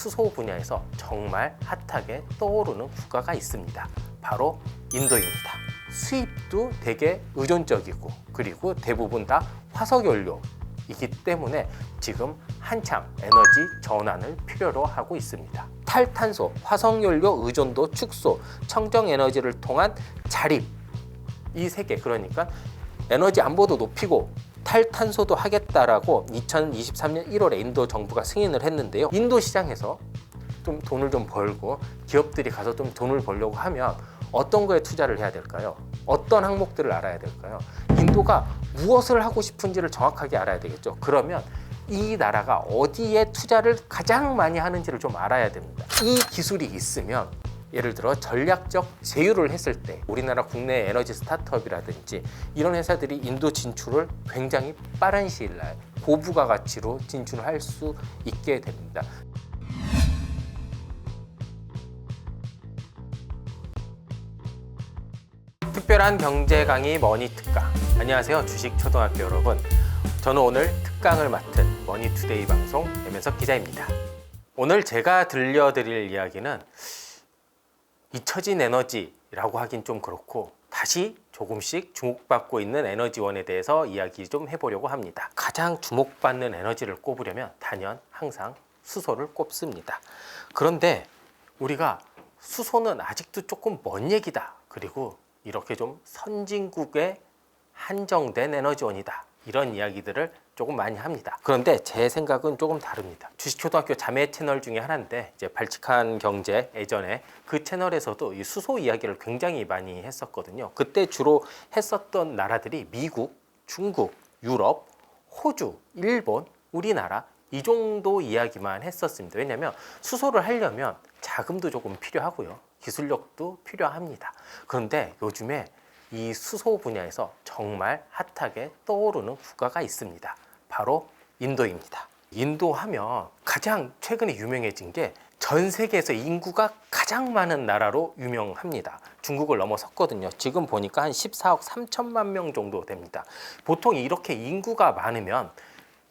수소 분야에서 정말 핫하게 떠오르는 국가가 있습니다. 바로 인도입니다. 수입도 되게 의존적이고 그리고 대부분 다 화석연료이기 때문에 지금 한창 에너지 전환을 필요로 하고 있습니다. 탈탄소, 화석연료 의존도 축소, 청정에너지를 통한 자립, 이 세 개, 그러니까 에너지 안보도 높이고 탈탄소도 하겠다라고 2023년 1월에 인도 정부가 승인을 했는데요. 인도 시장에서 좀 돈을 좀 벌고 기업들이 가서 좀 돈을 벌려고 하면 어떤 거에 투자를 해야 될까요? 어떤 항목들을 알아야 될까요? 인도가 무엇을 하고 싶은지를 정확하게 알아야 되겠죠. 그러면 이 나라가 어디에 투자를 가장 많이 하는지를 좀 알아야 됩니다. 이 기술이 있으면 예를 들어 전략적 제휴를 했을 때 우리나라 국내 에너지 스타트업이라든지 이런 회사들이 인도 진출을 굉장히 빠른 시일 내에 고부가 가치로 진출할 수 있게 됩니다. 특별한 경제 강의 머니특강. 안녕하세요, 주식초등학교 여러분. 저는 오늘 특강을 맡은 머니투데이 방송 염현석 기자입니다. 오늘 제가 들려드릴 이야기는 잊혀진 에너지라고 하긴 좀 그렇고 다시 조금씩 주목받고 있는 에너지원에 대해서 이야기 좀 해보려고 합니다. 가장 주목받는 에너지를 꼽으려면 단연 항상 수소를 꼽습니다. 그런데 우리가 수소는 아직도 조금 먼 얘기다, 그리고 이렇게 좀 선진국에 한정된 에너지원이다, 이런 이야기들을 조금 많이 합니다. 그런데 제 생각은 조금 다릅니다. 주식초등학교 자매 채널 중에 하나인데 이제 발칙한 경제, 예전에 그 채널에서도 이 수소 이야기를 굉장히 많이 했었거든요. 그때 주로 했었던 나라들이 미국, 중국, 유럽, 호주, 일본, 우리나라, 이 정도 이야기만 했었습니다. 왜냐하면 수소를 하려면 자금도 조금 필요하고요, 기술력도 필요합니다. 그런데 요즘에 이 수소 분야에서 정말 핫하게 떠오르는 국가가 있습니다. 바로 인도입니다. 인도 하면 가장 최근에 유명해진 게 전 세계에서 인구가 가장 많은 나라로 유명합니다. 중국을 넘어섰거든요. 지금 보니까 한 14억 3천만 명 정도 됩니다. 보통 이렇게 인구가 많으면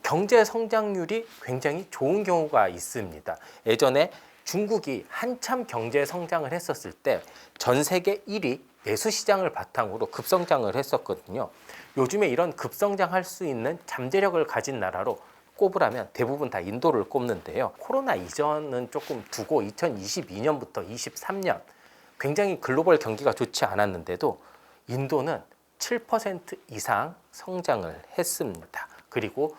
경제 성장률이 굉장히 좋은 경우가 있습니다. 예전에 중국이 한참 경제 성장을 했었을 때 전 세계 1위 내수 시장을 바탕으로 급성장을 했었거든요. 요즘에 이런 급성장할 수 있는 잠재력을 가진 나라로 꼽으라면 대부분 다 인도를 꼽는데요. 코로나 이전은 조금 두고 2022년부터 23년 굉장히 글로벌 경기가 좋지 않았는데도 인도는 7% 이상 성장을 했습니다. 그리고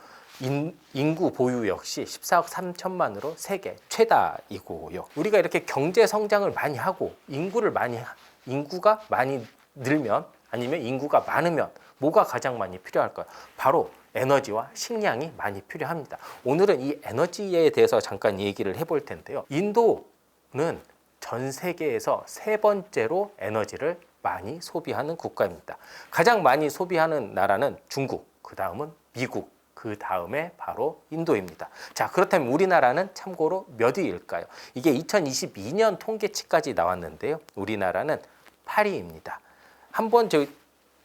인구 보유 역시 14억 3천만으로 세계 최다이고요. 우리가 이렇게 경제 성장을 많이 하고 인구가 많이 늘면, 아니면 인구가 많으면 뭐가 가장 많이 필요할까요? 바로 에너지와 식량이 많이 필요합니다. 오늘은 이 에너지에 대해서 잠깐 얘기를 해볼 텐데요. 인도는 전 세계에서 세 번째로 에너지를 많이 소비하는 국가입니다. 가장 많이 소비하는 나라는 중국, 그 다음은 미국, 그 다음에 바로 인도입니다. 자, 그렇다면 우리나라는 참고로 몇 위일까요? 이게 2022년 통계치까지 나왔는데요. 우리나라는 8위입니다. 한번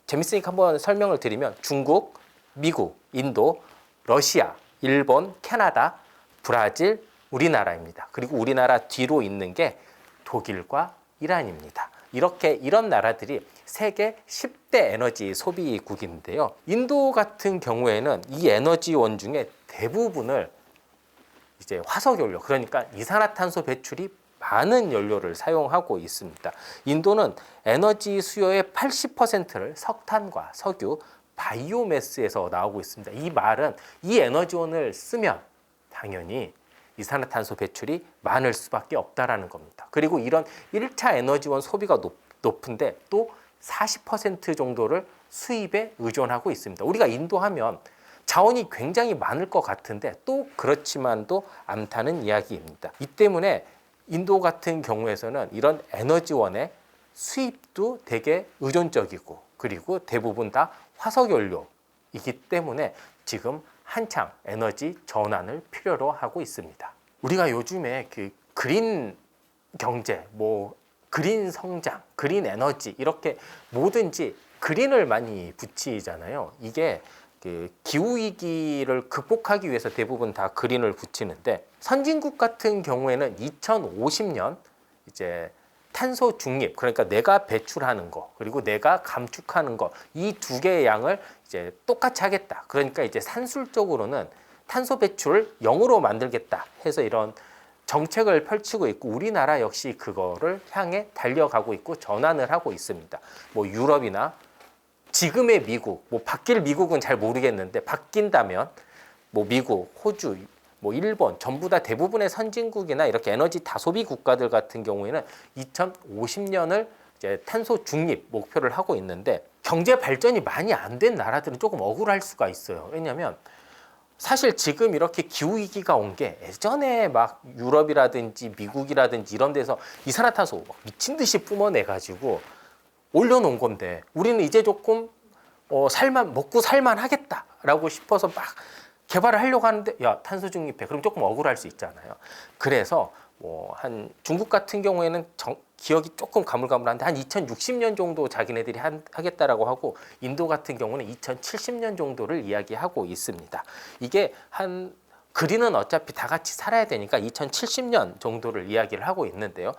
재밌으니까 한번 설명을 드리면 중국, 미국, 인도, 러시아, 일본, 캐나다, 브라질, 우리나라입니다. 그리고 우리나라 뒤로 있는 게 독일과 이란입니다. 이런 나라들이 세계 10대 에너지 소비국인데요. 인도 같은 경우에는 이 에너지원 중에 대부분을 이제 화석연료, 그러니까 이산화탄소 배출이 많은 연료를 사용하고 있습니다. 인도는 에너지 수요의 80%를 석탄과 석유, 바이오매스에서 나오고 있습니다. 이 말은 이 에너지원을 쓰면 당연히 이산화탄소 배출이 많을 수밖에 없다라는 겁니다. 그리고 이런 1차 에너지원 소비가 높은데 또 40% 정도를 수입에 의존하고 있습니다. 우리가 인도 하면 자원이 굉장히 많을 것 같은데 또 그렇지만도 않다는 이야기입니다. 이 때문에 인도 같은 경우에서는 이런 에너지원의 수입도 되게 의존적이고 그리고 대부분 다 화석연료이기 때문에 지금 한창 에너지 전환을 필요로 하고 있습니다. 우리가 요즘에 그 그린 경제, 그린 성장, 그린 에너지, 이렇게 뭐든지 그린을 많이 붙이잖아요. 이게 그 기후위기를 극복하기 위해서 대부분 다 그린을 붙이는데 선진국 같은 경우에는 2050년 이제 탄소 중립, 그러니까 내가 배출하는 거 그리고 내가 감축하는 거 이 두 개의 양을 이제 똑같이 하겠다. 그러니까 이제 산술적으로는 탄소 배출을 0으로 만들겠다 해서 이런 정책을 펼치고 있고, 우리나라 역시 그거를 향해 달려가고 있고 전환을 하고 있습니다. 뭐 유럽이나 지금의 미국, 뭐 바뀔 미국은 잘 모르겠는데 바뀐다면 뭐 미국, 호주, 뭐 일본 전부 다 대부분의 선진국이나 이렇게 에너지 다소비 국가들 같은 경우에는 2050년을 이제 탄소 중립 목표를 하고 있는데, 경제 발전이 많이 안 된 나라들은 조금 억울할 수가 있어요. 왜냐하면 사실 지금 이렇게 기후 위기가 온 게 예전에 막 유럽이라든지 미국이라든지 이런 데서 이산화탄소 미친 듯이 뿜어내 가지고 올려놓은 건데, 우리는 이제 조금 먹고 살만 하겠다라고 싶어서 막 개발을 하려고 하는데, 야, 탄소 중립해. 그럼 조금 억울할 수 있잖아요. 그래서 한 중국 같은 경우에는 기억이 조금 가물가물한데 한 2060년 정도 자기네들이 하겠다라고 하고, 인도 같은 경우는 2070년 정도를 이야기하고 있습니다. 이게 그리는 어차피 다 같이 살아야 되니까 2070년 정도를 이야기를 하고 있는데요.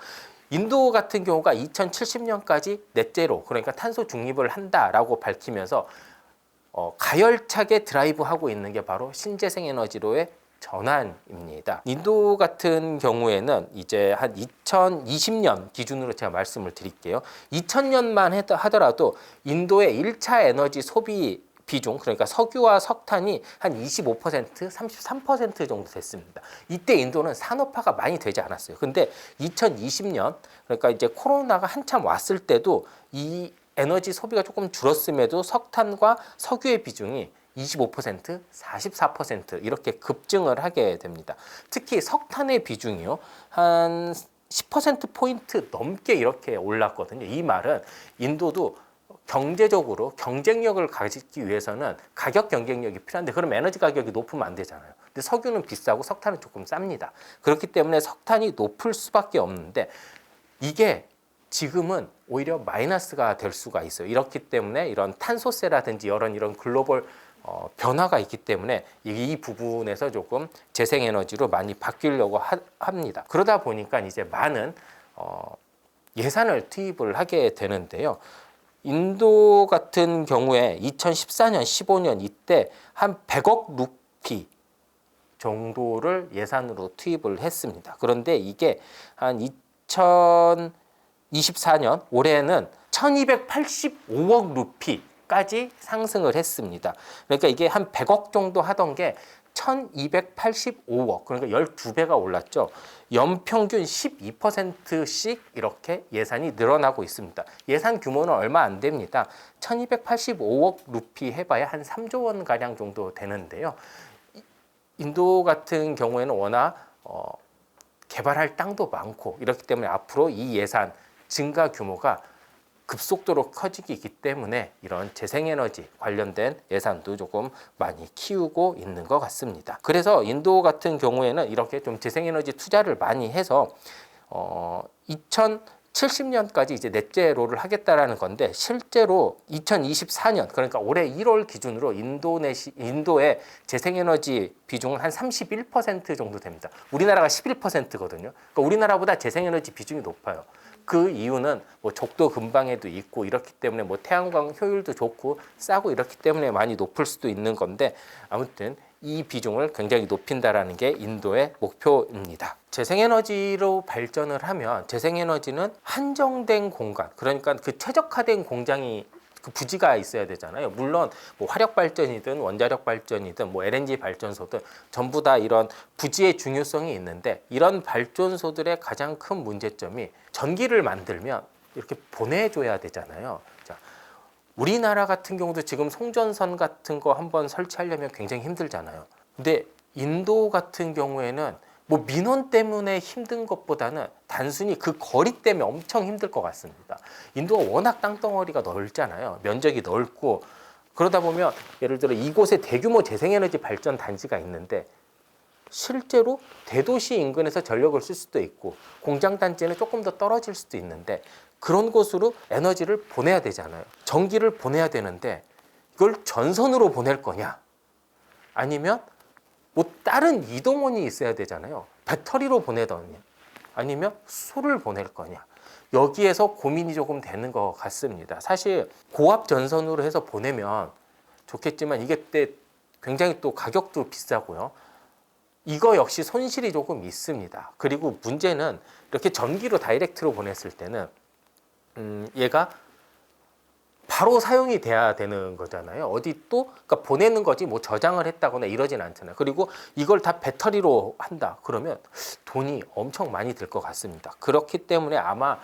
인도 같은 경우가 2070년까지 넷제로, 그러니까 탄소 중립을 한다라고 밝히면서 가열차게 드라이브하고 있는 게 바로 신재생 에너지로의 전환입니다. 인도 같은 경우에는 이제 한 2020년 기준으로 제가 말씀을 드릴게요. 2000년만 하더라도 인도의 1차 에너지 소비 비중, 그러니까 석유와 석탄이 한 25%, 33% 정도 됐습니다. 이때 인도는 산업화가 많이 되지 않았어요. 근데 2020년, 그러니까 이제 코로나가 한참 왔을 때도 이 에너지 소비가 조금 줄었음에도 석탄과 석유의 비중이 25%, 44% 이렇게 급증을 하게 됩니다. 특히 석탄의 비중이요, 한 10%포인트 넘게 이렇게 올랐거든요. 이 말은 인도도 경제적으로 경쟁력을 가지기 위해서는 가격 경쟁력이 필요한데, 그럼 에너지 가격이 높으면 안 되잖아요. 근데 석유는 비싸고 석탄은 조금 쌉니다. 그렇기 때문에 석탄이 높을 수밖에 없는데, 이게 지금은 오히려 마이너스가 될 수가 있어요. 이렇기 때문에 이런 탄소세라든지 이런 글로벌 변화가 있기 때문에 이 부분에서 조금 재생에너지로 많이 바뀌려고 합니다. 그러다 보니까 이제 많은 예산을 투입을 하게 되는데요. 인도 같은 경우에 2014년, 15년 이때 한 100억 루피 정도를 예산으로 투입을 했습니다. 그런데 이게 한 2024년 올해는 1285억 루피까지 상승을 했습니다. 그러니까 이게 한 100억 정도 하던 게 1285억, 그러니까 12배가 올랐죠. 연평균 12%씩 이렇게 예산이 늘어나고 있습니다. 예산 규모는 얼마 안 됩니다. 1285억 루피 해봐야 한 3조 원 가량 정도 되는데요. 인도 같은 경우에는 워낙 개발할 땅도 많고 이렇기 때문에 앞으로 이 예산 증가 규모가 급속도로 커지기 때문에 이런 재생에너지 관련된 예산도 조금 많이 키우고 있는 것 같습니다. 그래서 인도 같은 경우에는 이렇게 좀 재생에너지 투자를 많이 해서 2070년까지 이제 넷제로를 하겠다라는 건데, 실제로 2024년, 그러니까 올해 1월 기준으로 인도의 재생에너지 비중은 한 31% 정도 됩니다. 우리나라가 11%거든요. 그러니까 우리나라보다 재생에너지 비중이 높아요. 그 이유는 뭐 적도 근방에도 있고 이렇기 때문에 뭐 태양광 효율도 좋고 싸고 이렇기 때문에 많이 높을 수도 있는 건데, 아무튼 이 비중을 굉장히 높인다라는 게 인도의 목표입니다. 재생에너지로 발전을 하면 재생에너지는 한정된 공간, 그러니까 그 최적화된 공장이 그 부지가 있어야 되잖아요. 물론 뭐 화력 발전이든 원자력 발전이든 뭐 LNG 발전소든 전부 다 이런 부지의 중요성이 있는데, 이런 발전소들의 가장 큰 문제점이 전기를 만들면 이렇게 보내줘야 되잖아요. 자, 우리나라 같은 경우도 지금 송전선 같은 거 한번 설치하려면 굉장히 힘들잖아요. 근데 인도 같은 경우에는 뭐 민원 때문에 힘든 것보다는 단순히 그 거리 때문에 엄청 힘들 것 같습니다. 인도가 워낙 땅덩어리가 넓잖아요. 면적이 넓고, 그러다 보면 예를 들어 이곳에 대규모 재생에너지 발전 단지가 있는데 실제로 대도시 인근에서 전력을 쓸 수도 있고, 공장 단지는 조금 더 떨어질 수도 있는데 그런 곳으로 에너지를 보내야 되잖아요. 전기를 보내야 되는데 이걸 전선으로 보낼 거냐, 아니면 뭐 다른 이동원이 있어야 되잖아요. 배터리로 보내더냐 아니면 수소를 보낼 거냐, 여기에서 고민이 조금 되는 것 같습니다. 사실 고압 전선으로 해서 보내면 좋겠지만 이게 때 굉장히 또 가격도 비싸고요. 이거 역시 손실이 조금 있습니다. 그리고 문제는 이렇게 전기로 다이렉트로 보냈을 때는 얘가 바로 사용이 돼야 되는 거잖아요. 어디 또 그러니까 보내는 거지 뭐 저장을 했다거나 이러진 않잖아요. 그리고 이걸 다 배터리로 한다 그러면 돈이 엄청 많이 들 것 같습니다. 그렇기 때문에 아마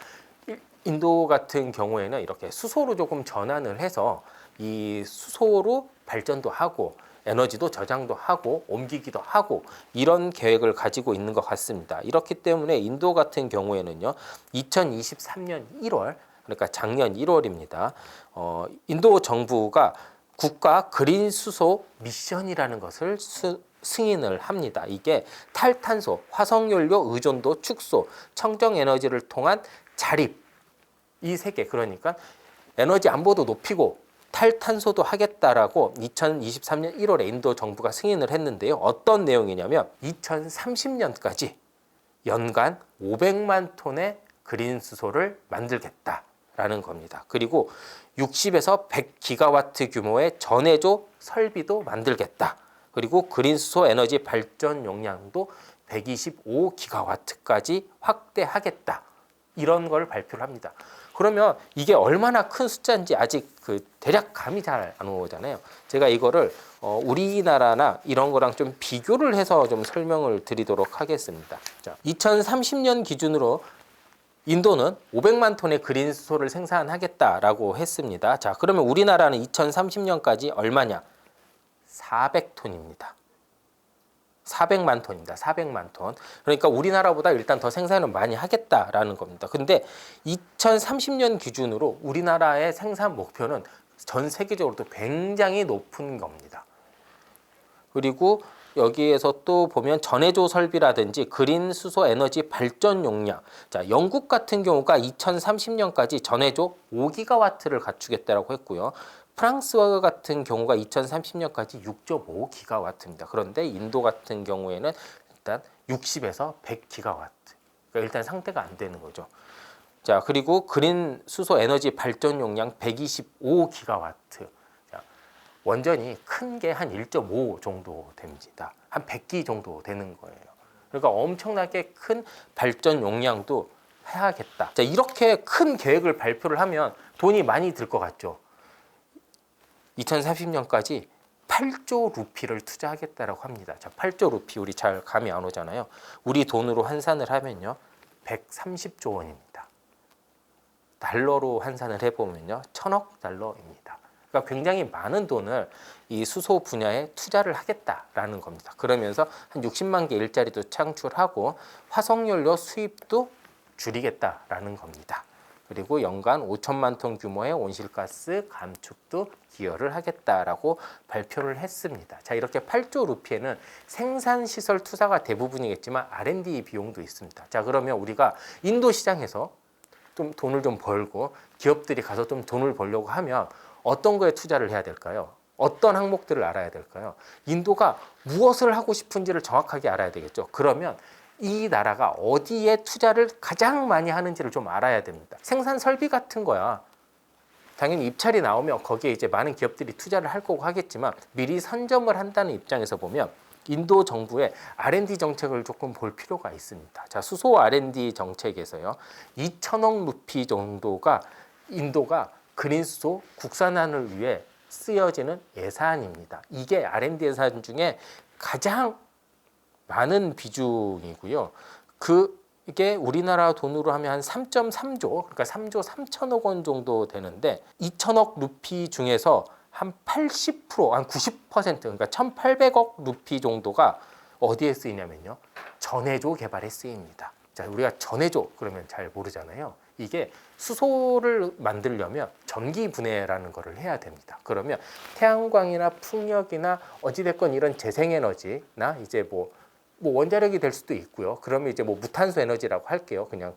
인도 같은 경우에는 이렇게 수소로 조금 전환을 해서 이 수소로 발전도 하고 에너지도 저장도 하고 옮기기도 하고 이런 계획을 가지고 있는 것 같습니다. 이렇기 때문에 인도 같은 경우에는요, 2023년 1월, 그러니까 작년 1월입니다. 인도 정부가 국가 그린 수소 미션이라는 것을 승인을 합니다. 이게 탈탄소, 화석연료 의존도 축소, 청정 에너지를 통한 자립, 이 세 개, 그러니까 에너지 안보도 높이고 탈탄소도 하겠다라고 2023년 1월에 인도 정부가 승인을 했는데요. 어떤 내용이냐면 2030년까지 연간 500만 톤의 그린 수소를 만들겠다라는 겁니다. 그리고 60에서 100기가와트 규모의 전해조 설비도 만들겠다. 그리고 그린 수소 에너지 발전 용량도 125기가와트까지 확대하겠다. 이런 걸 발표를 합니다. 그러면 이게 얼마나 큰 숫자인지 아직 그 대략 감이 잘 안 오잖아요. 제가 이거를 우리나라나 이런 거랑 좀 비교를 해서 좀 설명을 드리도록 하겠습니다. 자, 2030년 기준으로 인도는 500만 톤의 그린 수소를 생산하겠다라고 했습니다. 자, 그러면 우리나라는 2030년까지 얼마냐? 400톤입니다. 400만 톤입니다. 400만 톤. 그러니까 우리나라보다 일단 더 생산을 많이 하겠다라는 겁니다. 근데 2030년 기준으로 우리나라의 생산 목표는 전 세계적으로도 굉장히 높은 겁니다. 그리고 여기에서 또 보면 전해조 설비라든지 그린 수소 에너지 발전 용량. 자, 영국 같은 경우가 2030년까지 전해조 5기가와트를 갖추겠다라고 했고요. 프랑스 같은 경우가 2030년까지 6.5기가와트입니다. 그런데 인도 같은 경우에는 일단 60에서 100기가와트. 그러니까 일단 상대가 안 되는 거죠. 자, 그리고 그린 수소 에너지 발전 용량 125기가와트. 자, 원전이 큰 게 한 1.5 정도 됩니다. 한 100기 정도 되는 거예요. 그러니까 엄청나게 큰 발전 용량도 해야겠다. 자, 이렇게 큰 계획을 발표를 하면 돈이 많이 들 것 같죠. 2030년까지 8조 루피를 투자하겠다라고 합니다. 자, 8조 루피 우리 잘 감이 안 오잖아요. 우리 돈으로 환산을 하면요, 130조 원입니다. 달러로 환산을 해보면요, 1000억 달러입니다. 그러니까 굉장히 많은 돈을 이 수소 분야에 투자를 하겠다라는 겁니다. 그러면서 한 60만 개 일자리도 창출하고 화석연료 수입도 줄이겠다라는 겁니다. 그리고 연간 5천만 톤 규모의 온실가스 감축도 기여를 하겠다라고 발표를 했습니다. 자, 이렇게 8조 루피에는 생산시설 투자가 대부분이겠지만 R&D 비용도 있습니다. 자, 그러면 우리가 인도 시장에서 좀 돈을 좀 벌고 기업들이 가서 좀 돈을 벌려고 하면 어떤 거에 투자를 해야 될까요? 어떤 항목들을 알아야 될까요? 인도가 무엇을 하고 싶은지를 정확하게 알아야 되겠죠. 그러면 이 나라가 어디에 투자를 가장 많이 하는지를 좀 알아야 됩니다. 생산 설비 같은 거야. 당연히 입찰이 나오면 거기에 이제 많은 기업들이 투자를 할 거고 하겠지만 미리 선점을 한다는 입장에서 보면 인도 정부의 R&D 정책을 조금 볼 필요가 있습니다. 자, 수소 R&D 정책에서요, 2천억 루피 정도가 인도가 그린 수소 국산화를 위해 쓰여지는 예산입니다. 이게 R&D 예산 중에 가장 많은 비중이고요. 이게 우리나라 돈으로 하면 한 3.3조, 그러니까 3조 3천억 원 정도 되는데 2천억 루피 중에서 한 80%, 한 90%, 그러니까 1,800억 루피 정도가 어디에 쓰이냐면요, 전해조 개발에 쓰입니다. 자, 우리가 전해조 그러면 잘 모르잖아요. 이게 수소를 만들려면 전기 분해라는 거를 해야 됩니다. 그러면 태양광이나 풍력이나 어찌됐건 이런 재생에너지나 이제 뭐 원자력이 될 수도 있고요. 그러면 이제 뭐 무탄소 에너지라고 할게요. 그냥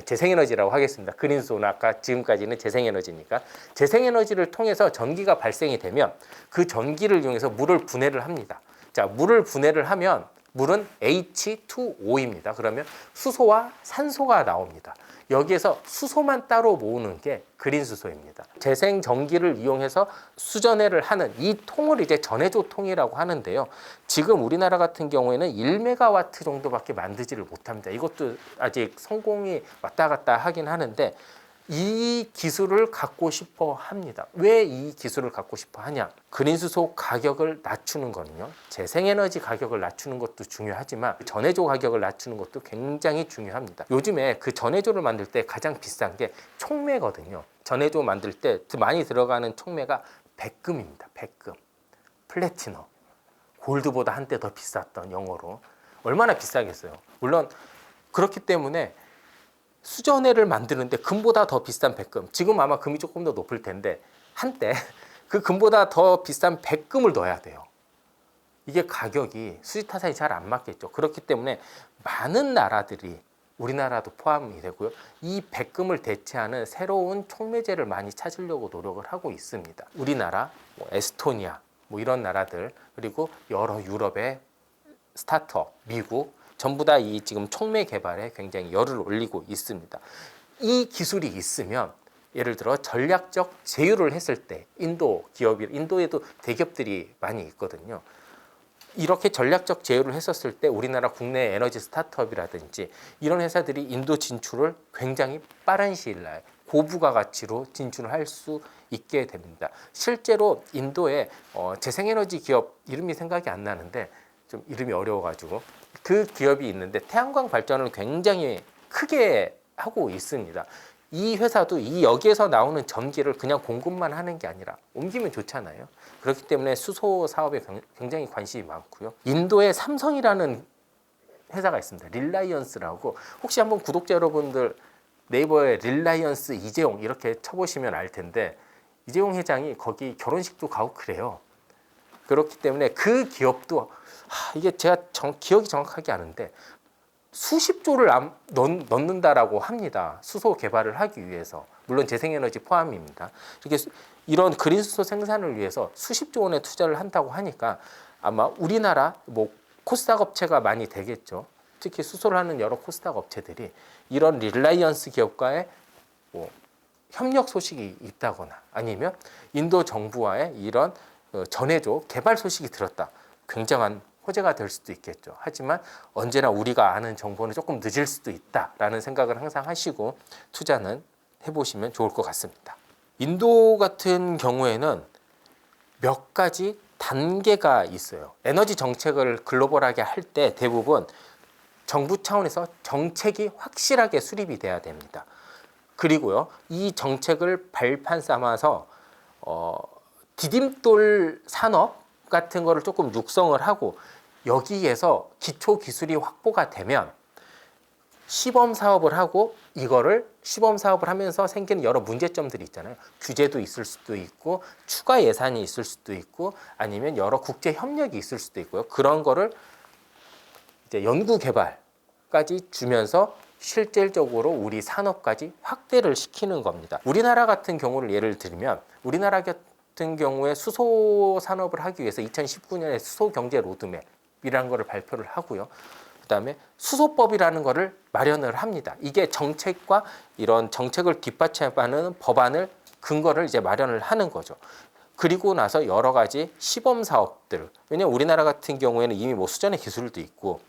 재생에너지라고 하겠습니다. 그린수소는 아까 지금까지는 재생에너지니까 재생에너지를 통해서 전기가 발생이 되면 그 전기를 이용해서 물을 분해를 합니다. 자, 물을 분해를 하면 물은 H2O입니다. 그러면 수소와 산소가 나옵니다. 여기에서 수소만 따로 모으는 게 그린 수소입니다. 재생 전기를 이용해서 수전해를 하는 이 통을 이제 전해조 통이라고 하는데요. 지금 우리나라 같은 경우에는 1메가와트 정도밖에 만들지를 못합니다. 이것도 아직 성공이 왔다 갔다 하긴 하는데 이 기술을 갖고 싶어 합니다. 왜 이 기술을 갖고 싶어 하냐? 그린수소 가격을 낮추는 거는요. 재생에너지 가격을 낮추는 것도 중요하지만 전해조 가격을 낮추는 것도 굉장히 중요합니다. 요즘에 그 전해조를 만들 때 가장 비싼 게 촉매거든요. 전해조 만들 때 많이 들어가는 촉매가 백금입니다. 백금, 플래티넘, 골드보다 한때 더 비쌌던 영어로. 얼마나 비싸겠어요. 물론 그렇기 때문에 수전해를 만드는데 금보다 더 비싼 백금, 지금 아마 금이 조금 더 높을 텐데 한때 그 금보다 더 비싼 백금을 넣어야 돼요. 이게 가격이 수지타산이 잘 안 맞겠죠. 그렇기 때문에 많은 나라들이, 우리나라도 포함이 되고요, 이 백금을 대체하는 새로운 촉매제를 많이 찾으려고 노력을 하고 있습니다. 우리나라, 에스토니아 이런 나라들, 그리고 여러 유럽의 스타트업, 미국, 전부 다 이 지금 촉매 개발에 굉장히 열을 올리고 있습니다. 이 기술이 있으면 예를 들어 전략적 제휴를 했을 때 인도에도 대기업들이 많이 있거든요. 이렇게 전략적 제휴를 했었을 때 우리나라 국내 에너지 스타트업이라든지 이런 회사들이 인도 진출을 굉장히 빠른 시일 내에 고부가 가치로 진출을 할 수 있게 됩니다. 실제로 인도의 재생에너지 기업 이름이 생각이 안 나는데 좀 이름이 어려워가지고 그 기업이 있는데 태양광 발전을 굉장히 크게 하고 있습니다. 이 회사도 여기에서 나오는 전기를 그냥 공급만 하는 게 아니라 옮기면 좋잖아요. 그렇기 때문에 수소 사업에 굉장히 관심이 많고요. 인도의 삼성이라는 회사가 있습니다. 릴라이언스라고. 혹시 한번 구독자 여러분들 네이버에 릴라이언스 이재용 이렇게 쳐보시면 알 텐데 이재용 회장이 거기 결혼식도 가고 그래요. 그렇기 때문에 그 기업도 이게 제가 기억이 정확하게 아는데 수십 조를 넣는다라고 합니다. 수소 개발을 하기 위해서. 물론 재생에너지 포함입니다. 이런 그린수소 생산을 위해서 수십조 원의 투자를 한다고 하니까 아마 우리나라 코스닥 업체가 많이 되겠죠. 특히 수소를 하는 여러 코스닥 업체들이 이런 릴라이언스 기업과의 협력 소식이 있다거나 아니면 인도 정부와의 이런 전해조 개발 소식이 들었다. 굉장한 호재가 될 수도 있겠죠. 하지만 언제나 우리가 아는 정보는 조금 늦을 수도 있다라는 생각을 항상 하시고 투자는 해보시면 좋을 것 같습니다. 인도 같은 경우에는 몇 가지 단계가 있어요. 에너지 정책을 글로벌하게 할 때 대부분 정부 차원에서 정책이 확실하게 수립이 돼야 됩니다. 그리고요, 이 정책을 발판 삼아서 디딤돌 산업 같은 거를 조금 육성을 하고 여기에서 기초 기술이 확보가 되면 시범 사업을 하고 이거를 시범 사업을 하면서 생기는 여러 문제점들이 있잖아요. 규제도 있을 수도 있고 추가 예산이 있을 수도 있고 아니면 여러 국제 협력이 있을 수도 있고요. 그런 거를 이제 연구 개발까지 주면서 실질적으로 우리 산업까지 확대를 시키는 겁니다. 우리나라 같은 경우를 예를 들면 우리나라 같은 경우에 수소 산업을 하기 위해서 2019년에 수소 경제 로드맵이라는 것을 발표를 하고요. 그다음에 수소법이라는 것을 마련을 합니다. 이게 정책과 이런 정책을 뒷받침하는 법안을 근거를 이제 마련을 하는 거죠. 그리고 나서 여러 가지 시범 사업들. 왜냐하면 우리나라 같은 경우에는 이미 수전의 기술도 있고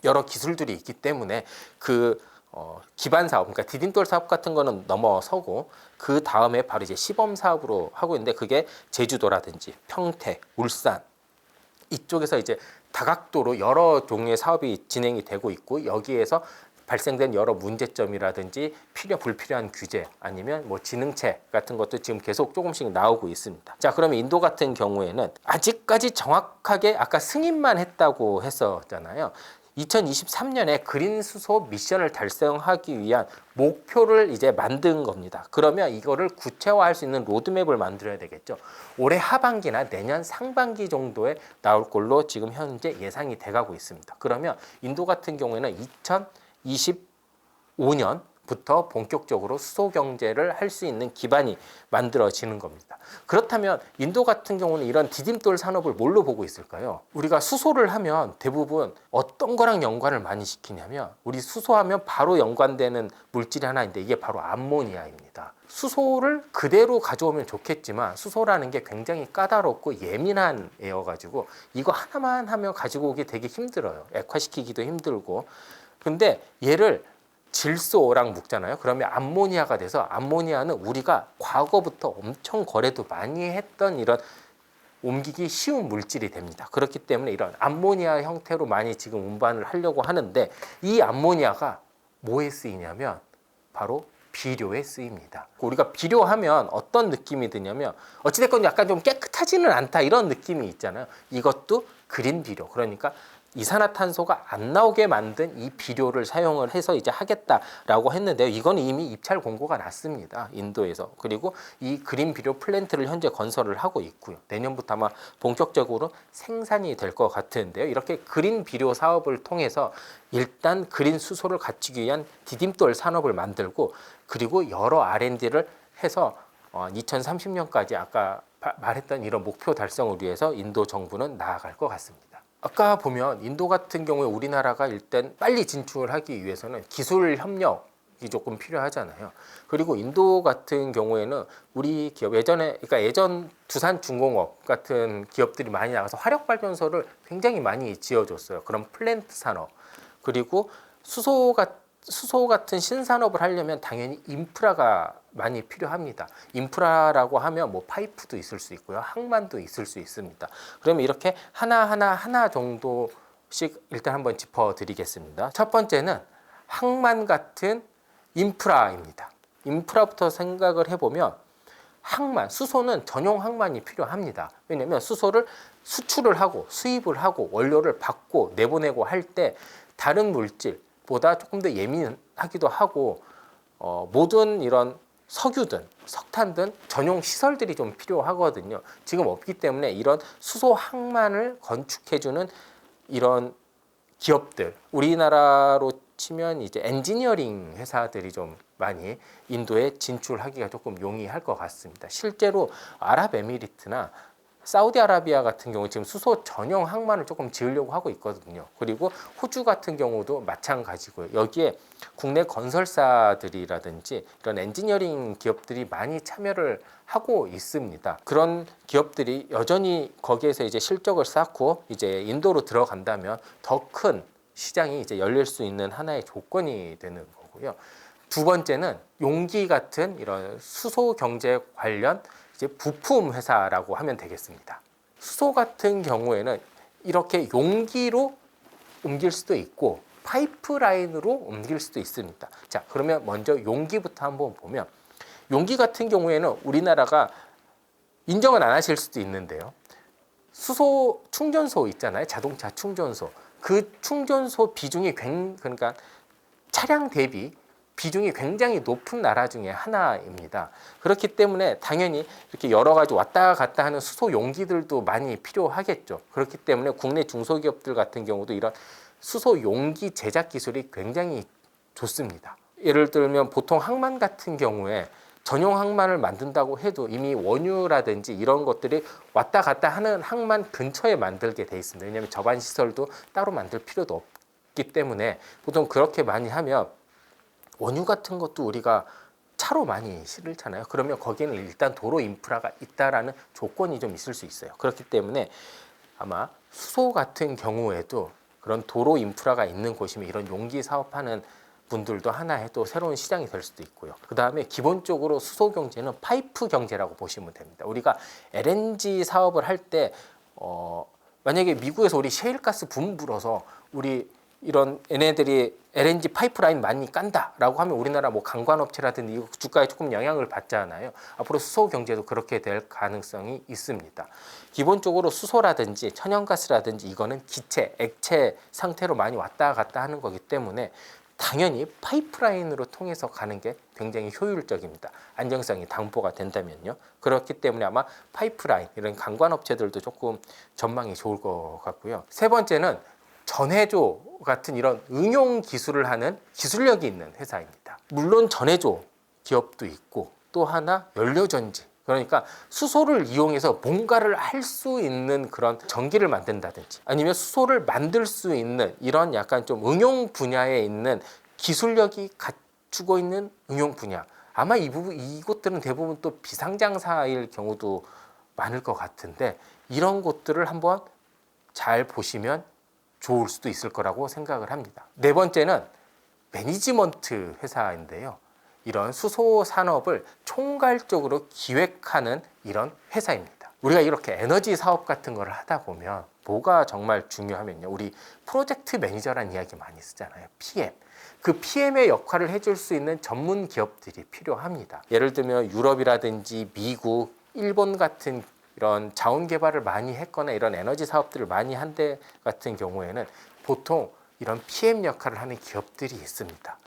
여러 기술들이 있기 때문에 그 기반 사업, 그러니까 디딤돌 사업 같은 거는 넘어서고 그 다음에 바로 이제 시범 사업으로 하고 있는데 그게 제주도라든지 평택, 울산 이쪽에서 이제 다각도로 여러 종류의 사업이 진행이 되고 있고 여기에서 발생된 여러 문제점이라든지 불필요한 규제 아니면 지능체 같은 것도 지금 계속 조금씩 나오고 있습니다. 자, 그러면 인도 같은 경우에는 아직까지 정확하게 아까 승인만 했다고 했었잖아요. 2023년에 그린 수소 미션을 달성하기 위한 목표를 이제 만든 겁니다. 그러면 이거를 구체화할 수 있는 로드맵을 만들어야 되겠죠. 올해 하반기나 내년 상반기 정도에 나올 걸로 지금 현재 예상이 돼가고 있습니다. 그러면 인도 같은 경우에는 2025년 부터 본격적으로 수소 경제를 할 수 있는 기반이 만들어지는 겁니다. 그렇다면 인도 같은 경우는 이런 디딤돌 산업을 뭘로 보고 있을까요? 우리가 수소를 하면 대부분 어떤 거랑 연관을 많이 시키냐면, 우리 수소하면 바로 연관되는 물질이 하나 있는데 이게 바로 암모니아입니다. 수소를 그대로 가져오면 좋겠지만 수소라는 게 굉장히 까다롭고 예민한 애여가지고 이거 하나만 하면 가지고 오기 되게 힘들어요. 액화시키기도 힘들고. 근데 얘를 질소랑 묶잖아요. 그러면 암모니아가 돼서, 암모니아는 우리가 과거부터 엄청 거래도 많이 했던 이런 옮기기 쉬운 물질이 됩니다. 그렇기 때문에 이런 암모니아 형태로 많이 지금 운반을 하려고 하는데, 이 암모니아가 뭐에 쓰이냐면 바로 비료에 쓰입니다. 우리가 비료하면 어떤 느낌이 드냐면 어찌됐건 약간 좀 깨끗하지는 않다 이런 느낌이 있잖아요. 이것도 그린 비료, 그러니까 이산화탄소가 안 나오게 만든 이 비료를 사용을 해서 이제 하겠다라고 했는데요. 이건 이미 입찰 공고가 났습니다. 인도에서. 그리고 이 그린 비료 플랜트를 현재 건설을 하고 있고요. 내년부터 아마 본격적으로 생산이 될 것 같은데요. 이렇게 그린 비료 사업을 통해서 일단 그린 수소를 갖추기 위한 디딤돌 산업을 만들고, 그리고 여러 R&D를 해서 2030년까지 아까 말했던 이런 목표 달성을 위해서 인도 정부는 나아갈 것 같습니다. 아까 보면 인도 같은 경우에 우리나라가 일단 빨리 진출하기 위해서는 기술 협력이 조금 필요하잖아요. 그리고 인도 같은 경우에는 우리 기업 그러니까 예전 두산중공업 같은 기업들이 많이 나가서 화력발전소를 굉장히 많이 지어줬어요. 그런 플랜트 산업. 그리고 수소 같은 신산업을 하려면 당연히 인프라가 많이 필요합니다. 인프라라고 하면 뭐 파이프도 있을 수 있고요, 항만도 있을 수 있습니다. 그러면 이렇게 하나 정도씩 일단 한번 짚어드리겠습니다. 첫 번째는 항만 같은 인프라입니다. 인프라부터 생각을 해보면 항만, 수소는 전용 항만이 필요합니다. 왜냐하면 수소를 수출을 하고 수입을 하고 원료를 받고 내보내고 할 때 다른 물질보다 조금 더 예민하기도 하고, 모든 이런 석유든 석탄든 전용 시설들이 좀 필요하거든요. 지금 없기 때문에 이런 수소 항만을 건축해주는 이런 기업들, 우리나라로 치면 이제 엔지니어링 회사들이 좀 많이 인도에 진출하기가 조금 용이할 것 같습니다. 실제로 아랍에미리트나 사우디아라비아 같은 경우 지금 수소 전용 항만을 조금 지으려고 하고 있거든요. 그리고 호주 같은 경우도 마찬가지고요. 여기에 국내 건설사들이라든지 이런 엔지니어링 기업들이 많이 참여를 하고 있습니다. 그런 기업들이 여전히 거기에서 이제 실적을 쌓고 이제 인도로 들어간다면 더 큰 시장이 이제 열릴 수 있는 하나의 조건이 되는 거고요. 두 번째는 용기 같은 이런 수소 경제 관련 이제 부품 회사라고 하면 되겠습니다. 수소 같은 경우에는 이렇게 용기로 옮길 수도 있고 파이프라인으로 옮길 수도 있습니다. 자, 그러면 먼저 용기부터 한번 보면, 용기 같은 경우에는 우리나라가 인정은 안 하실 수도 있는데요. 수소 충전소 있잖아요. 자동차 충전소. 그 충전소 비중이 그러니까 차량 대비 비중이 굉장히 높은 나라 중에 하나입니다. 그렇기 때문에 당연히 이렇게 여러 가지 왔다 갔다 하는 수소 용기들도 많이 필요하겠죠. 그렇기 때문에 국내 중소기업들 같은 경우도 이런 수소 용기 제작 기술이 굉장히 좋습니다. 예를 들면 보통 항만 같은 경우에 전용 항만을 만든다고 해도 이미 원유라든지 이런 것들이 왔다 갔다 하는 항만 근처에 만들게 돼 있습니다. 왜냐하면 저반 시설도 따로 만들 필요도 없기 때문에 보통 그렇게 많이 하면 원유 같은 것도 우리가 차로 많이 실잖아요. 그러면 거기에는 일단 도로 인프라가 있다라는 조건이 좀 있을 수 있어요. 그렇기 때문에 아마 수소 같은 경우에도 그런 도로 인프라가 있는 곳이면 이런 용기 사업하는 분들도 하나의 또 새로운 시장이 될 수도 있고요. 그 다음에 기본적으로 수소 경제는 파이프 경제라고 보시면 됩니다. 우리가 LNG 사업을 할 때 만약에 미국에서 우리 셰일가스 붐 불어서 우리 이런 얘네들이 LNG 파이프라인 많이 깐다라고 하면 우리나라 뭐 관광업체라든지 주가에 조금 영향을 받잖아요. 앞으로 수소 경제도 그렇게 될 가능성이 있습니다. 기본적으로 수소라든지 천연가스라든지 이거는 기체, 액체 상태로 많이 왔다 갔다 하는 거기 때문에 당연히 파이프라인으로 통해서 가는 게 굉장히 효율적입니다. 안정성이 담보가 된다면요. 그렇기 때문에 아마 파이프라인 이런 관광업체들도 조금 전망이 좋을 것 같고요. 세 번째는 전해조 같은 이런 응용 기술을 하는 기술력이 있는 회사입니다. 물론 전해조 기업도 있고 또 하나 연료전지, 그러니까 수소를 이용해서 뭔가를 할 수 있는 그런 전기를 만든다든지 아니면 수소를 만들 수 있는 이런 약간 좀 응용 분야에 있는 기술력이 갖추고 있는 응용 분야, 아마 이곳들은 대부분 또 비상장사일 경우도 많을 것 같은데 이런 곳들을 한번 잘 보시면 좋을 수도 있을 거라고 생각을 합니다. 네 번째는 매니지먼트 회사인데요. 이런 수소 산업을 총괄적으로 기획하는 이런 회사입니다. 우리가 이렇게 에너지 사업 같은 걸 하다 보면 뭐가 정말 중요하면요. 우리 프로젝트 매니저라는 이야기 많이 쓰잖아요. PM. 그 PM의 역할을 해줄 수 있는 전문 기업들이 필요합니다. 예를 들면 유럽이라든지 미국, 일본 같은 이런 자원 개발을 많이 했거나 이런 에너지 사업들을 많이 한 데 같은 경우에는 보통 이런 PM 역할을 하는 기업들이 있습니다.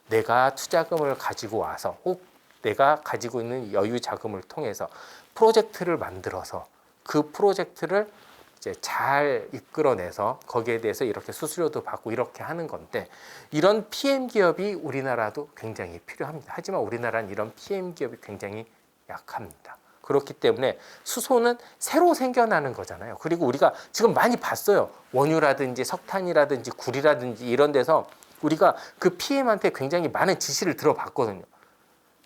내가 투자금을 가지고 와서 혹 내가 가지고 있는 여유 자금을 통해서 프로젝트를 만들어서 그 프로젝트를 이제 잘 이끌어내서 거기에 대해서 이렇게 수수료도 받고 이렇게 하는 건데 이런 PM 기업이 우리나라도 굉장히 필요합니다. 하지만 우리나라는 이런 PM 기업이 굉장히 약합니다. 그렇기 때문에 수소는 새로 생겨나는 거잖아요. 그리고 우리가 지금 많이 봤어요. 원유라든지 석탄이라든지 구리라든지 이런 데서 우리가 그 PM한테 굉장히 많은 지시를 들어봤거든요.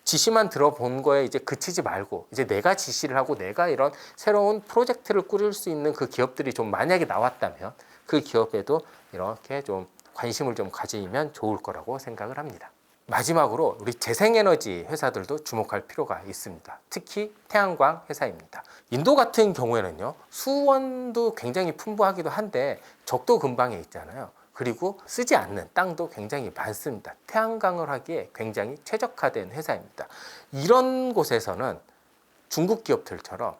지시만 들어본 거에 이제 그치지 말고 이제 내가 지시를 하고 내가 이런 새로운 프로젝트를 꾸릴 수 있는 그 기업들이 좀 만약에 나왔다면 그 기업에도 이렇게 좀 관심을 좀 가지면 좋을 거라고 생각을 합니다. 마지막으로 우리 재생에너지 회사들도 주목할 필요가 있습니다. 특히 태양광 회사입니다. 인도 같은 경우에는요, 수원도 굉장히 풍부하기도 한데 적도 근방에 있잖아요. 그리고 쓰지 않는 땅도 굉장히 많습니다. 태양광을 하기에 굉장히 최적화된 회사입니다. 이런 곳에서는 중국 기업들처럼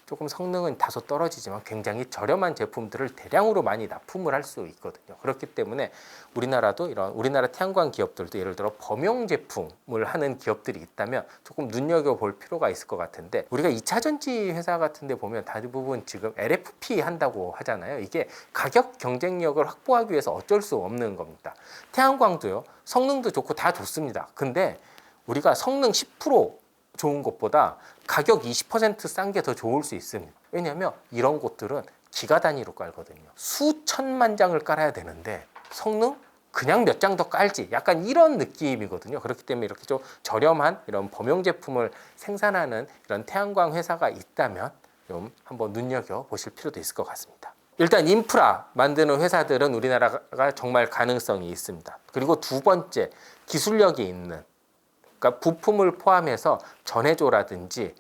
조금 성능은 다소 떨어지지만 굉장히 저렴한 제품들을 대량으로 많이 납품을 할 수 있거든요. 그렇기 때문에 우리나라도 이런 우리나라 태양광 기업들도 예를 들어 범용 제품을 하는 기업들이 있다면 조금 눈여겨볼 필요가 있을 것 같은데 우리가 2차 전지 회사 같은 데 보면 대부분 지금 LFP 한다고 하잖아요. 이게 가격 경쟁력을 확보하기 위해서 어쩔 수 없는 겁니다. 태양광도요. 성능도 좋고 다 좋습니다. 근데 우리가 성능 10% 좋은 것보다 가격 20%싼 게 더 좋을 수 있습니다. 왜냐하면 이런 곳들은 기가 단위로 깔거든요. 수천만 장을 깔아야 되는데 성능 그냥 몇 장 더 깔지 약간 이런 느낌이거든요. 그렇기 때문에 이렇게 좀 저렴한 이런 범용 제품을 생산하는 이런 태양광 회사가 있다면 좀 한번 눈여겨보실 필요도 있을 것 같습니다. 일단 인프라 만드는 회사들은 우리나라가 정말 가능성이 있습니다. 그리고 두 번째, 기술력이 있는, 그러니까 부품을 포함해서 전해조라든지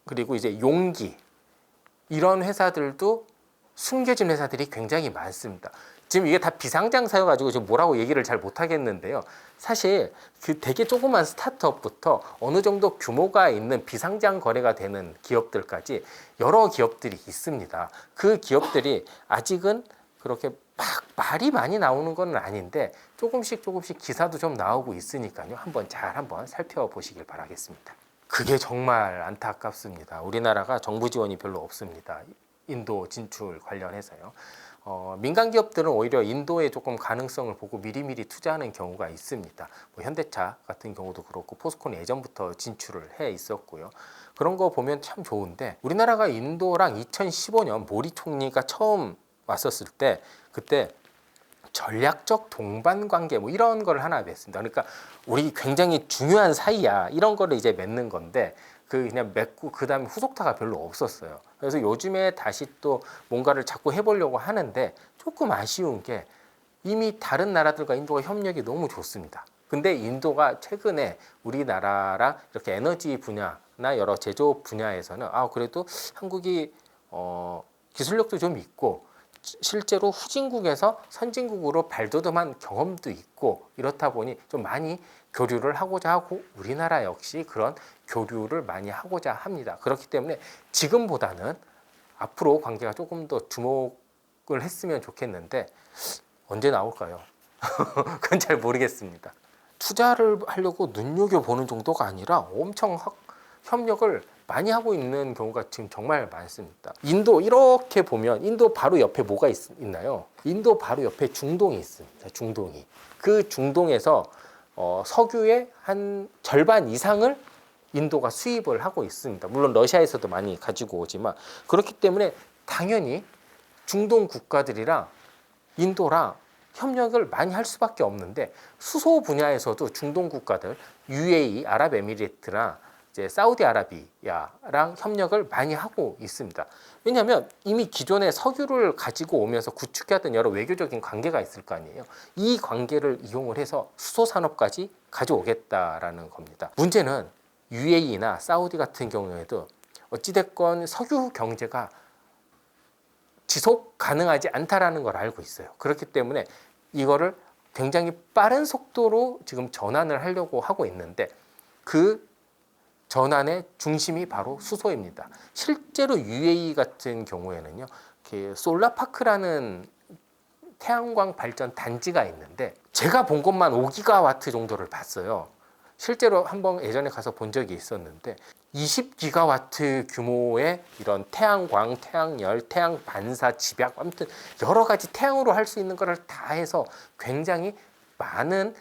그리고 이제 용기, 이런 회사들도 숨겨진 회사들이 굉장히 많습니다. 지금 이게 다 비상장사여가지고 지금 뭐라고 얘기를 잘 못하겠는데요. 사실 그 되게 조그만 스타트업부터 어느 정도 규모가 있는 비상장 거래가 되는 기업들까지 여러 기업들이 있습니다. 그 기업들이 아직은 그렇게 막 말이 많이 나오는 건 아닌데 조금씩 기사도 좀 나오고 있으니까요. 한번 살펴보시길 바라겠습니다. 그게 정말 안타깝습니다. 우리나라가 정부 지원이 별로 없습니다. 인도 진출 관련해서요. 민간 기업들은 오히려 인도에 조금 가능성을 보고 미리미리 투자하는 경우가 있습니다. 뭐 현대차 같은 경우도 그렇고 포스코는 예전부터 진출을 해 있었고요. 그런 거 보면 참 좋은데 우리나라가 인도랑 2015년 모리 총리가 처음 왔었을 때 그때 전략적 동반 관계 뭐 이런 걸 하나 맺습니다. 그러니까 우리 굉장히 중요한 사이야 이런 거를 이제 맺는 건데 그냥 맺고 그 다음에 후속타가 별로 없었어요. 그래서 요즘에 다시 또 뭔가를 자꾸 해보려고 하는데 조금 아쉬운 게 이미 다른 나라들과 인도가 협력이 너무 좋습니다. 근데 인도가 최근에 우리나라랑 이렇게 에너지 분야나 여러 제조업 분야에서는 그래도 한국이 기술력도 좀 있고 실제로 후진국에서 선진국으로 발돋움한 경험도 있고 이렇다 보니 좀 많이 교류를 하고자 하고 우리나라 역시 그런 교류를 많이 하고자 합니다. 그렇기 때문에 지금보다는 앞으로 관계가 조금 더 주목을 했으면 좋겠는데 언제 나올까요? 그건 잘 모르겠습니다. 투자를 하려고 눈여겨보는 정도가 아니라 엄청 협력을 많이 하고 있는 경우가 지금 정말 많습니다. 인도 이렇게 보면 인도 바로 옆에 뭐가 있나요? 인도 바로 옆에 중동이 있습니다. 중동이. 그 중동에서 석유의 한 절반 이상을 인도가 수입을 하고 있습니다. 물론 러시아에서도 많이 가지고 오지만 그렇기 때문에 당연히 중동 국가들이랑 인도랑 협력을 많이 할 수밖에 없는데 수소 분야에서도 중동 국가들 UAE, 아랍에미리트나 이제 사우디아라비아랑 협력을 많이 하고 있습니다. 왜냐하면 이미 기존에 석유를 가지고 오면서 구축해왔던 여러 외교적인 관계가 있을 거 아니에요. 이 관계를 이용을 해서 수소 산업까지 가져오겠다라는 겁니다. 문제는 UAE나 사우디 같은 경우에도 어찌됐건 석유 경제가 지속 가능하지 않다라는 걸 알고 있어요. 그렇기 때문에 이거를 굉장히 빠른 속도로 지금 전환을 하려고 하고 있는데 그 전환의 중심이 바로 수소입니다. 실제로 UAE 같은 경우에는요, 솔라파크라는 태양광 발전 단지가 있는데 제가 본 것만 5기가와트 정도를 봤어요. 실제로 한번 예전에 가서 본 적이 있었는데 20기가와트 규모의 이런 태양광, 태양열, 태양 반사, 집약, 아무튼 여러 가지 태양으로 할 수 있는 것을 다 해서 굉장히 많은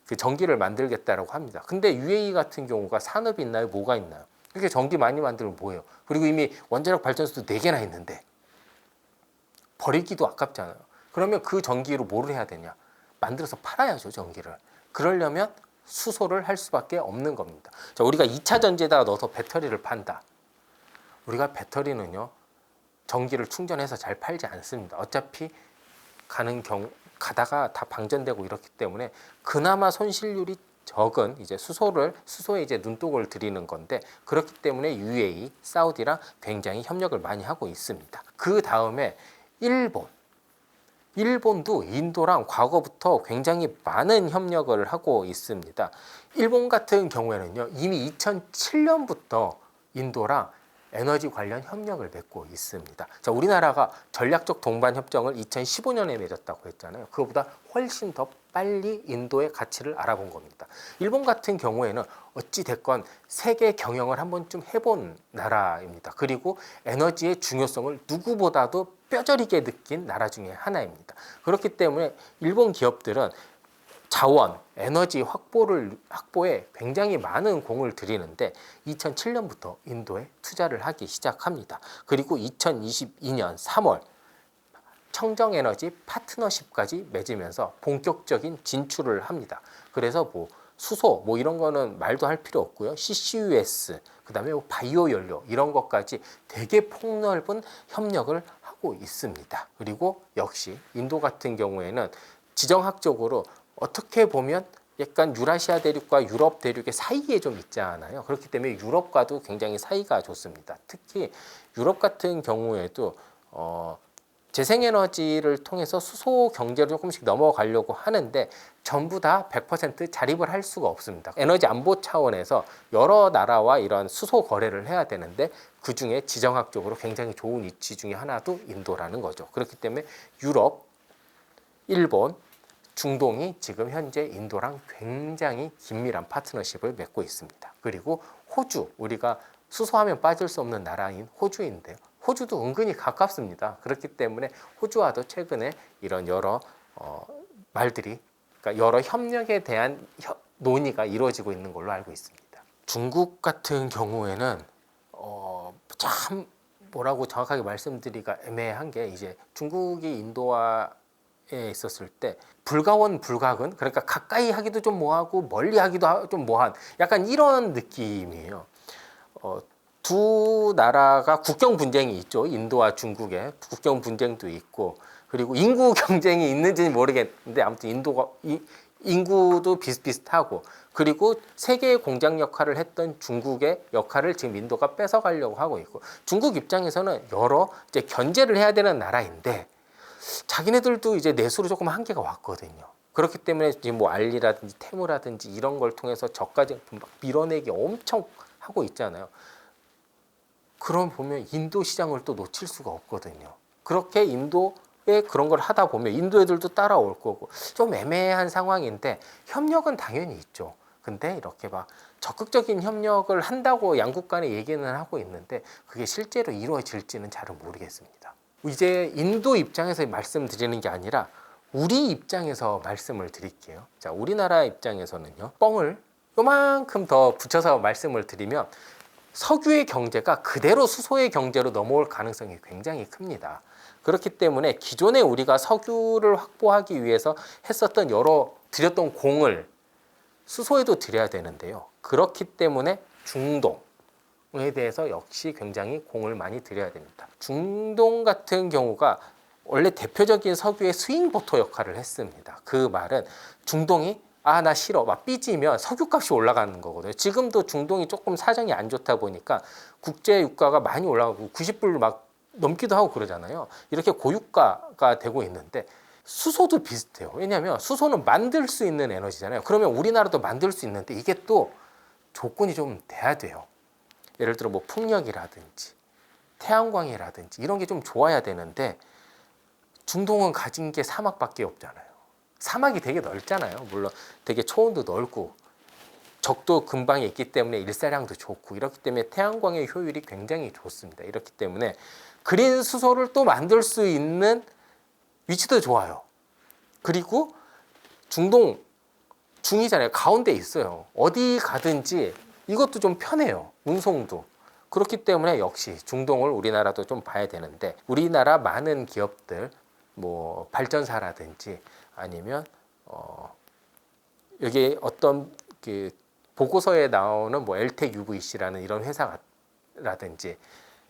그 전기를 만들겠다라고 합니다. 근데 UAE 같은 경우가 산업이 있나요? 뭐가 있나요? 이렇게 전기 많이 만들면 뭐예요? 그리고 이미 원자력 발전소도 4개나 있는데 버리기도 아깝잖아요. 그러면 그 전기로 뭐를 해야 되냐? 만들어서 팔아야죠, 전기를. 그러려면 수소를 할 수밖에 없는 겁니다. 자, 우리가 2차 전지에다가 넣어서 배터리를 판다. 우리가 배터리는요, 전기를 충전해서 잘 팔지 않습니다. 어차피 가다가 다 방전되고 이렇기 때문에 그나마 손실률이 적은 이제 수소에 이제 눈독을 들이는 건데 그렇기 때문에 UAE, 사우디랑 굉장히 협력을 많이 하고 있습니다. 그 다음에 일본도 인도랑 과거부터 굉장히 많은 협력을 하고 있습니다. 일본 같은 경우에는요, 이미 2007년부터 인도랑 에너지 관련 협력을 맺고 있습니다. 자, 우리나라가 전략적 동반 협정을 2015년에 맺었다고 했잖아요. 그거보다 훨씬 더 빨리 인도의 가치를 알아본 겁니다. 일본 같은 경우에는 어찌 됐건 세계 경영을 한번 좀 해본 나라입니다. 그리고 에너지의 중요성을 누구보다도 뼈저리게 느낀 나라 중에 하나입니다. 그렇기 때문에 일본 기업들은 자원, 에너지 확보에 굉장히 많은 공을 들이는데 2007년부터 인도에 투자를 하기 시작합니다. 그리고 2022년 3월 청정에너지 파트너십까지 맺으면서 본격적인 진출을 합니다. 그래서 수소 이런 거는 말도 할 필요 없고요. CCUS, 그다음에 바이오 연료 이런 것까지 되게 폭넓은 협력을 하고 있습니다. 그리고 역시 인도 같은 경우에는 지정학적으로 어떻게 보면 약간 유라시아 대륙과 유럽 대륙의 사이에 좀 있잖아요. 그렇기 때문에 유럽과도 굉장히 사이가 좋습니다. 특히 유럽 같은 경우에도 재생에너지를 통해서 수소 경제로 조금씩 넘어가려고 하는데 전부 다 100% 자립을 할 수가 없습니다. 에너지 안보 차원에서 여러 나라와 이런 수소 거래를 해야 되는데 그중에 지정학적으로 굉장히 좋은 위치 중에 하나도 인도라는 거죠. 그렇기 때문에 유럽, 일본, 중동이 지금 현재 인도랑 굉장히 긴밀한 파트너십을 맺고 있습니다. 그리고 호주, 우리가 수소하면 빠질 수 없는 나라인 호주인데요. 호주도 은근히 가깝습니다. 그렇기 때문에 호주와도 최근에 이런 여러 말들이, 그러니까 여러 협력에 대한 논의가 이루어지고 있는 걸로 알고 있습니다. 중국 같은 경우에는 참 뭐라고 정확하게 말씀드리기가 애매한 게 이제 중국이 인도와 있었을 때 불가원 불가근, 그러니까 가까이 하기도 좀 뭐하고 멀리 하기도 좀 뭐한 약간 이런 느낌이에요. 두 나라가 국경 분쟁이 있죠. 인도와 중국의 국경 분쟁도 있고 그리고 인구 경쟁이 있는지는 모르겠는데 아무튼 인구도 비슷비슷하고 그리고 세계의 공장 역할을 했던 중국의 역할을 지금 인도가 뺏어가려고 하고 있고 중국 입장에서는 여러 이제 견제를 해야 되는 나라인데 자기네들도 이제 내수로 조금 한계가 왔거든요. 그렇기 때문에 지금 알리라든지 테무라든지 이런 걸 통해서 저가 제품 막 밀어내기 엄청 하고 있잖아요. 그럼 보면 인도 시장을 또 놓칠 수가 없거든요. 그렇게 인도에 그런 걸 하다 보면 인도 애들도 따라올 거고 좀 애매한 상황인데 협력은 당연히 있죠. 근데 이렇게 막 적극적인 협력을 한다고 양국 간에 얘기는 하고 있는데 그게 실제로 이루어질지는 잘은 모르겠습니다. 이제 인도 입장에서 말씀드리는 게 아니라 우리 입장에서 말씀을 드릴게요. 자, 우리나라 입장에서는요, 뻥을 요만큼 더 붙여서 말씀을 드리면 석유의 경제가 그대로 수소의 경제로 넘어올 가능성이 굉장히 큽니다. 그렇기 때문에 기존에 우리가 석유를 확보하기 위해서 했었던 여러 들였던 공을 수소에도 들여야 되는데요. 그렇기 때문에 중동에 대해서 역시 굉장히 공을 많이 들여야 됩니다. 중동 같은 경우가 원래 대표적인 석유의 스윙보터 역할을 했습니다. 그 말은 중동이 나 싫어 막 삐지면 석유값이 올라가는 거거든요. 지금도 중동이 조금 사정이 안 좋다 보니까 국제 유가가 많이 올라가고 90불 막 넘기도 하고 그러잖아요. 이렇게 고유가가 되고 있는데 수소도 비슷해요. 왜냐하면 수소는 만들 수 있는 에너지잖아요. 그러면 우리나라도 만들 수 있는데 이게 또 조건이 좀 돼야 돼요. 예를 들어 뭐 풍력이라든지 태양광이라든지 이런 게 좀 좋아야 되는데 중동은 가진 게 사막밖에 없잖아요. 사막이 되게 넓잖아요. 물론 되게 초원도 넓고 적도 근방에 있기 때문에 일사량도 좋고 이렇기 때문에 태양광의 효율이 굉장히 좋습니다. 이렇기 때문에 그린 수소를 또 만들 수 있는 위치도 좋아요. 그리고 중동 중이잖아요. 가운데 있어요. 어디 가든지 이것도 좀 편해요. 운송도. 그렇기 때문에 역시 중동을 우리나라도 좀 봐야 되는데 우리나라 많은 기업들 뭐 발전사라든지 아니면 여기 어떤 그 보고서에 나오는 뭐 엘텍 UVC라는 이런 회사라든지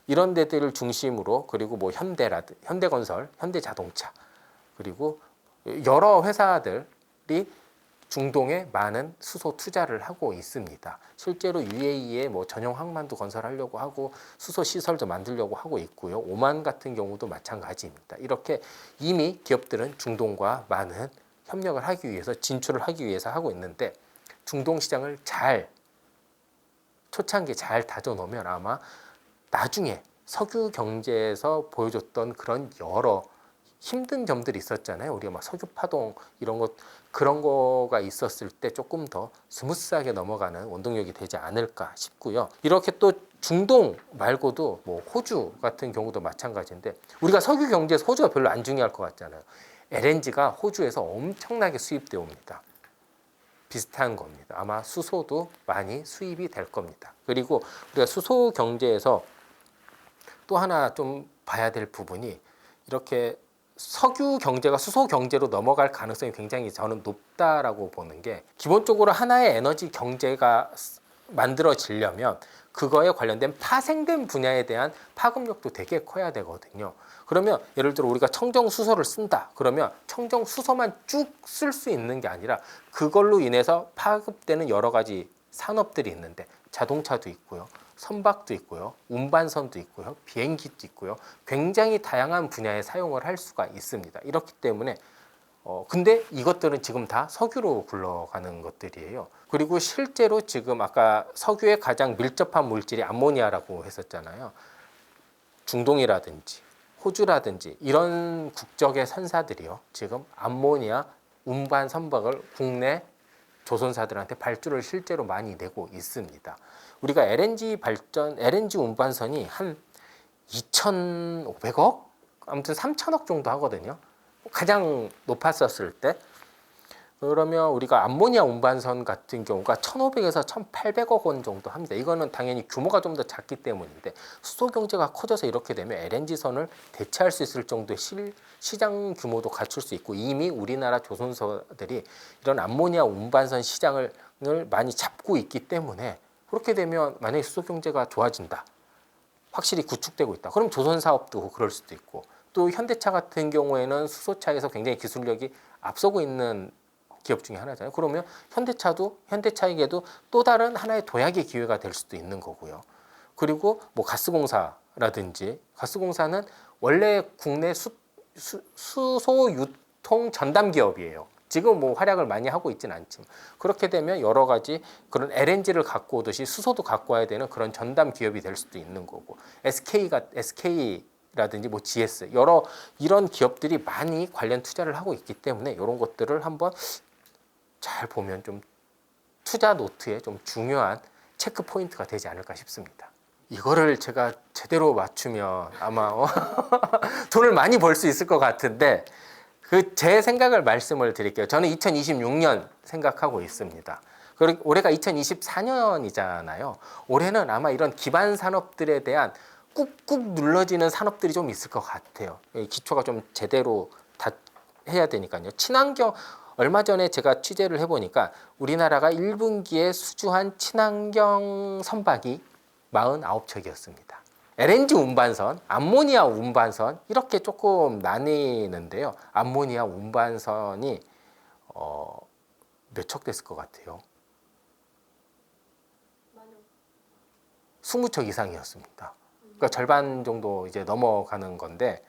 이런 데들을 중심으로 그리고 뭐 현대건설, 현대자동차 그리고 여러 회사들이 중동에 많은 수소 투자를 하고 있습니다. 실제로 UAE에 뭐 전용 항만도 건설하려고 하고 수소 시설도 만들려고 하고 있고요. 오만 같은 경우도 마찬가지입니다. 이렇게 이미 기업들은 중동과 많은 협력을 하기 위해서 진출을 하기 위해서 하고 있는데 중동 시장을 잘 초창기에 잘 다져놓으면 아마 나중에 석유 경제에서 보여줬던 그런 여러 힘든 점들이 있었잖아요. 우리가 막 석유 파동 이런 것 그런 거가 있었을 때 조금 더 스무스하게 넘어가는 원동력이 되지 않을까 싶고요. 이렇게 또 중동 말고도 뭐 호주 같은 경우도 마찬가지인데 우리가 석유 경제에서 호주가 별로 안 중요할 것 같잖아요. LNG가 호주에서 엄청나게 수입되어 옵니다. 비슷한 겁니다. 아마 수소도 많이 수입이 될 겁니다. 그리고 우리가 수소 경제에서 또 하나 좀 봐야 될 부분이 이렇게 석유 경제가 수소 경제로 넘어갈 가능성이 굉장히 저는 높다라고 보는 게 기본적으로 하나의 에너지 경제가 만들어지려면 그거에 관련된 파생된 분야에 대한 파급력도 되게 커야 되거든요. 그러면 예를 들어 우리가 청정수소를 쓴다. 그러면 청정수소만 쭉 쓸 수 있는 게 아니라 그걸로 인해서 파급되는 여러 가지 산업들이 있는데 자동차도 있고요. 선박도 있고요. 운반선도 있고요. 비행기도 있고요. 굉장히 다양한 분야에 사용을 할 수가 있습니다. 이렇기 때문에 근데 이것들은 지금 다 석유로 굴러가는 것들이에요. 그리고 실제로 지금 아까 석유에 가장 밀접한 물질이 암모니아라고 했었잖아요. 중동이라든지 호주라든지 이런 국적의 선사들이요. 지금 암모니아 운반 선박을 국내 조선사들한테 발주를 실제로 많이 내고 있습니다. 우리가 LNG 운반선이 한 2,500억? 아무튼 3,000억 정도 하거든요. 가장 높았었을 때. 그러면 우리가 암모니아 운반선 같은 경우가 1,500에서 1,800억 원 정도 합니다. 이거는 당연히 규모가 좀 더 작기 때문인데 수소 경제가 커져서 이렇게 되면 LNG선을 대체할 수 있을 정도의 시장 규모도 갖출 수 있고 이미 우리나라 조선사들이 이런 암모니아 운반선 시장을 많이 잡고 있기 때문에 그렇게 되면 만약에 수소 경제가 좋아진다. 확실히 구축되고 있다. 그럼 조선 사업도 그럴 수도 있고 또 현대차 같은 경우에는 수소차에서 굉장히 기술력이 앞서고 있는 기업 중에 하나잖아요. 그러면 현대차에게도 또 다른 하나의 도약의 기회가 될 수도 있는 거고요. 그리고 뭐 가스공사라든지 가스공사는 원래 국내 수소 유통 전담 기업이에요. 지금 뭐 활약을 많이 하고 있지는 않지만 그렇게 되면 여러 가지 그런 LNG를 갖고 오듯이 수소도 갖고 와야 되는 그런 전담 기업이 될 수도 있는 거고 SK라든지 뭐 GS 여러 이런 기업들이 많이 관련 투자를 하고 있기 때문에 이런 것들을 한번 잘 보면 좀 투자 노트에 좀 중요한 체크 포인트가 되지 않을까 싶습니다. 이거를 제가 제대로 맞추면 아마 돈을 많이 벌 수 있을 것 같은데 그 제 생각을 말씀을 드릴게요. 저는 2026년 생각하고 있습니다. 그리고 올해가 2024년이잖아요. 올해는 아마 이런 기반 산업들에 대한 꾹꾹 눌러지는 산업들이 좀 있을 것 같아요. 기초가 좀 제대로 다 해야 되니까요. 친환경 얼마 전에 제가 취재를 해보니까 우리나라가 1분기에 수주한 친환경 선박이 49척이었습니다. LNG 운반선, 암모니아 운반선 이렇게 조금 나뉘는데요. 암모니아 운반선이 몇 척 됐을 것 같아요? 20척 이상이었습니다. 그러니까 절반 정도 이제 넘어가는 건데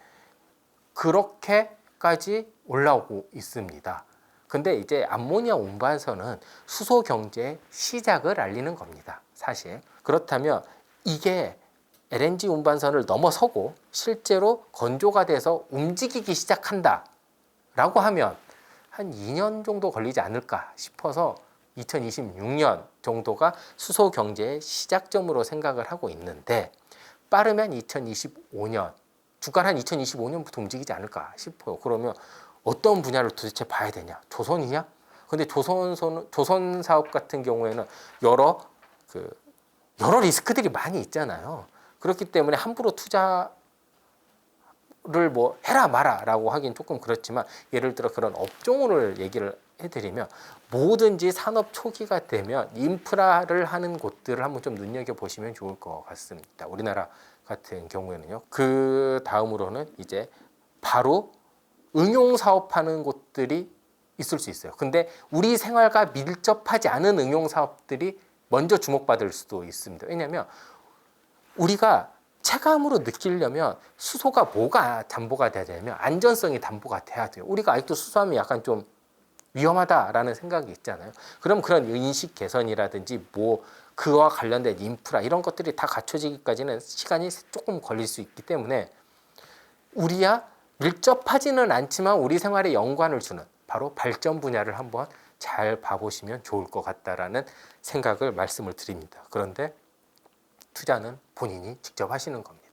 그렇게까지 올라오고 있습니다. 근데 이제 암모니아 운반선은 수소 경제의 시작을 알리는 겁니다. 사실. 그렇다면 이게 LNG 운반선을 넘어서고 실제로 건조가 돼서 움직이기 시작한다 라고 하면 한 2년 정도 걸리지 않을까 싶어서 2026년 정도가 수소 경제의 시작점으로 생각을 하고 있는데 빠르면 2025년, 주가는 한 2025년부터 움직이지 않을까 싶어요. 그러면 어떤 분야를 도대체 봐야 되냐? 조선이냐? 근데 조선 사업 같은 경우에는 여러 리스크들이 많이 있잖아요. 그렇기 때문에 함부로 투자를 뭐 해라 마라라고 하긴 조금 그렇지만 예를 들어 그런 업종을 얘기를 해드리면 뭐든지 산업 초기가 되면 인프라를 하는 곳들을 한번 좀 눈여겨보시면 좋을 것 같습니다. 우리나라 같은 경우에는요. 그 다음으로는 이제 바로 응용 사업하는 곳들이 있을 수 있어요. 근데 우리 생활과 밀접하지 않은 응용 사업들이 먼저 주목받을 수도 있습니다. 왜냐하면 우리가 체감으로 느끼려면 수소가 뭐가 담보가 돼야 되냐면 안전성이 담보가 돼야 돼요. 우리가 아직도 수소하면 약간 좀 위험하다라는 생각이 있잖아요. 그럼 그런 인식 개선이라든지 뭐 그와 관련된 인프라 이런 것들이 다 갖춰지기까지는 시간이 조금 걸릴 수 있기 때문에 우리야 밀접하지는 않지만 우리 생활에 연관을 주는 바로 발전 분야를 한번 잘 봐보시면 좋을 것 같다라는 생각을 말씀을 드립니다. 그런데 투자는 본인이 직접 하시는 겁니다.